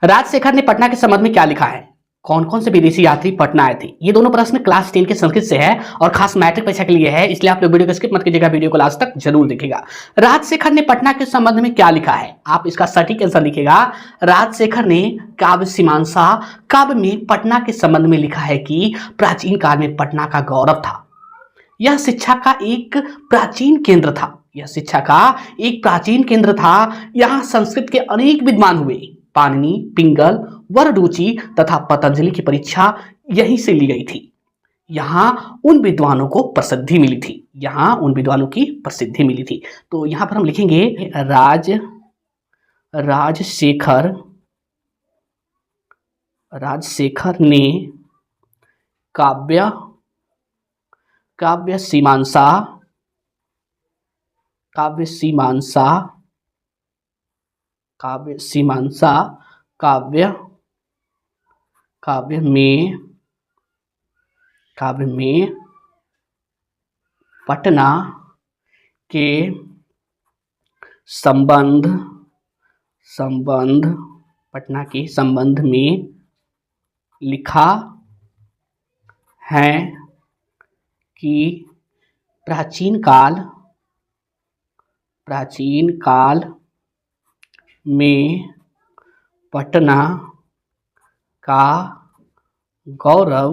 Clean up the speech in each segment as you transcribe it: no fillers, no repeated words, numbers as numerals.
राजशेखर ने पटना के संबंध में क्या लिखा है? कौन कौन से विदेशी यात्री पटना आए थे? ये दोनों प्रश्न क्लास 10 के संस्कृत से है और खास मैट्रिक परीक्षा के लिए है, इसलिए आप लोग वीडियो को स्किप मत कीजिएगा, वीडियो को लास्ट तक जरूर देखिएगा। राजशेखर ने पटना के संबंध में क्या लिखा है? आप इसका सटीक आंसर लिखिएगा। राजशेखर ने काव्य सीमांसा काव्य में पटना के संबंध में लिखा है कि प्राचीन काल में पटना का गौरव था, यह शिक्षा का एक प्राचीन केंद्र था, यह शिक्षा का एक प्राचीन केंद्र था। यहाँ संस्कृत के अनेक विद्वान हुए, पाणिनि, पिंगल, वररुचि तथा पतंजलि की परीक्षा यहीं से ली गई थी। यहाँ उन विद्वानों को प्रसिद्धि मिली थी, यहाँ उन विद्वानों की प्रसिद्धि मिली थी। तो यहाँ पर हम लिखेंगे राजशेखर ने काव्य सीमांसा काव्य में पटना के संबंध में लिखा है कि प्राचीन काल में पटना का गौरव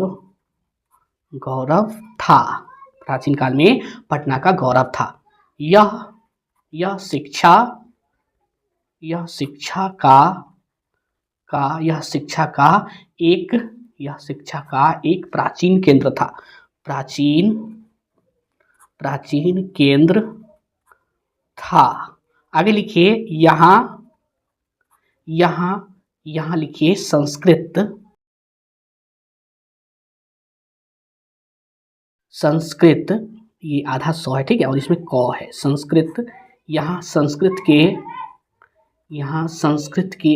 था, प्राचीन काल में पटना का गौरव था। यह शिक्षा का एक प्राचीन केंद्र था, प्राचीन केंद्र था। आगे लिखिए, यहाँ लिखिए संस्कृत, ये आधा सौ है, ठीक है, और इसमें क है, संस्कृत। यहाँ संस्कृत के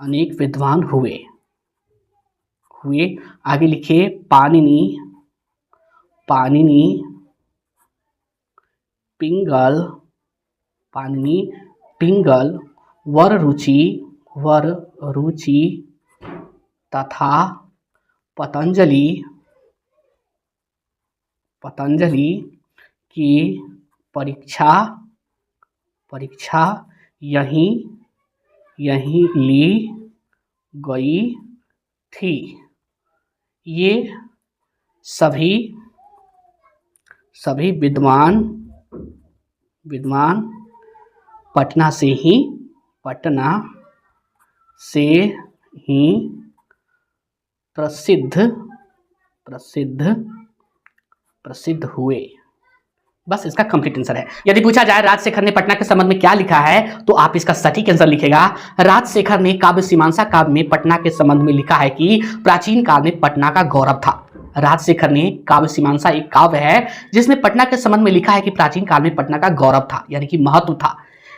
अनेक विद्वान हुए। आगे लिखिए, पाणिनि, पिंगल, वररुचि तथा पतंजलि की परीक्षा यहीं ली गई थी। ये सभी विद्वान पटना से ही प्रसिद्ध हुए। बस इसका कंप्लीट आंसर है। यदि पूछा जाए राजशेखर ने पटना के संबंध में क्या लिखा है, तो आप इसका सटीक आंसर लिखेगा। राजशेखर ने काव्य सीमांसा काव्य में पटना के संबंध में लिखा है कि प्राचीन काल में पटना का गौरव था। राजशेखर ने काव्य सीमांसा एक काव्य है जिसमें पटना के संबंध में लिखा है कि प्राचीन काल में पटना का गौरव था, यानी कि महत्व था।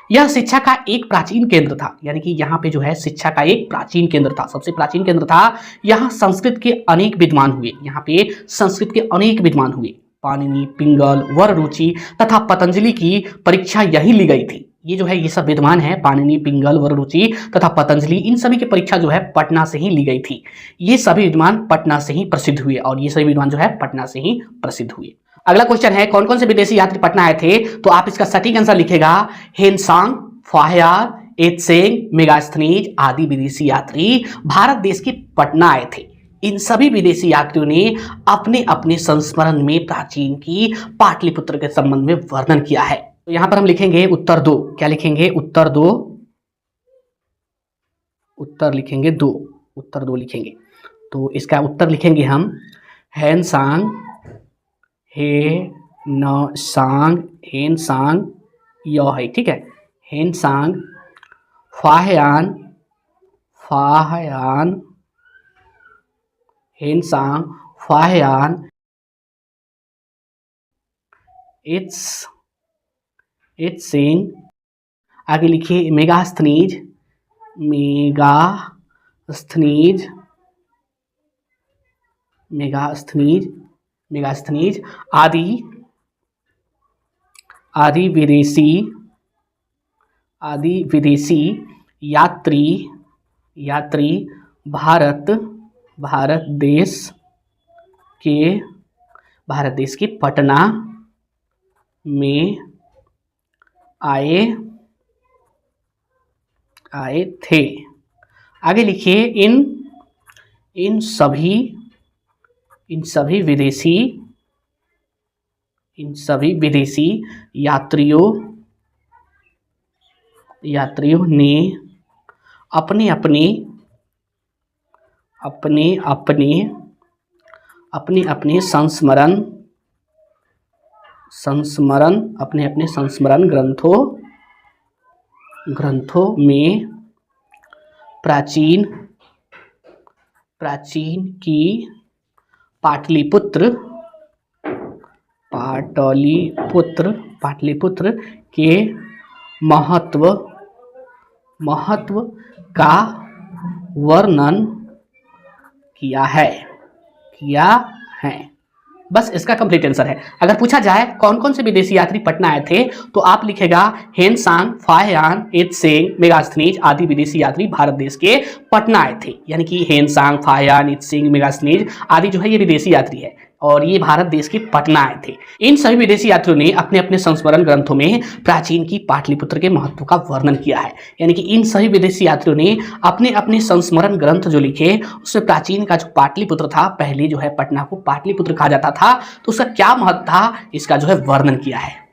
यह शिक्षा का एक प्राचीन केंद्र था, यानी कि यहाँ पे जो है शिक्षा का एक प्राचीन केंद्र था, सबसे प्राचीन केंद्र था। यहाँ संस्कृत के अनेक विद्वान हुए, यहाँ पे संस्कृत के अनेक विद्वान हुए, पाणिनि, पिंगल, वररुचि तथा पतंजलि की परीक्षा यहीं ली गई थी। ये जो है ये सब विद्वान है, पाणिनि, पिंगल, वररुचि तथा पतंजलि, इन सभी की परीक्षा जो है पटना से ही ली गई थी। ये सभी विद्वान पटना से ही प्रसिद्ध हुए, और ये सभी विद्वान जो है पटना से ही प्रसिद्ध हुए। अगला क्वेश्चन है, कौन कौन से विदेशी यात्री पटना आए थे? तो आप इसका सटीक आंसर लिखेगा। हेनसांग, फाह्यान, एत्सेंग, मेगास्थनीज आदि विदेशी यात्री भारत देश के पटना आए थे। इन सभी विदेशी यात्रियों ने अपने अपने संस्मरण में प्राचीन की पाटलिपुत्र के संबंध में वर्णन किया है। तो यहां पर हम लिखेंगे उत्तर 2। क्या लिखेंगे? उत्तर 2। उत्तर लिखेंगे 2, उत्तर 2 लिखेंगे। तो इसका उत्तर लिखेंगे हम हेनसांग, हेनसांग यह है, ठीक है, हेनसांग, फाह्यान, हेनसांग, फाह्यान, एत्सेंग। आगे लिखिए मेगास्थनीज, मेगास्थनीज आदि आदि विदेशी यात्री भारत देश के पटना में आए थे। आगे लिखिए, इन सभी विदेशी यात्रियों ने अपने संस्मरण ग्रंथों में प्राचीन की पाटलिपुत्र के महत्व का वर्णन किया है। बस इसका कंप्लीट आंसर है। अगर पूछा जाए कौन कौन से विदेशी यात्री पटना आए थे, तो आप लिखेगा हेनसांग, फाहियान, इत्सेंग, मेगास्थनीज आदि विदेशी यात्री भारत देश के पटना आए थे। यानी कि हेनसांग, फाहियान, इत्सेंग, मेगास्थनीज आदि जो है ये विदेशी यात्री है और ये भारत देश के पटना आए थे। इन सभी विदेशी यात्रियों ने अपने अपने संस्मरण ग्रंथों में प्राचीन की पाटलिपुत्र के महत्व का वर्णन किया है। यानी कि इन सभी विदेशी यात्रियों ने अपने अपने संस्मरण ग्रंथ जो लिखे, उसमें प्राचीन का जो पाटलिपुत्र था, पहले जो है पटना को पाटलिपुत्र कहा जाता था, तो उसका क्या महत्व था इसका जो है वर्णन किया है।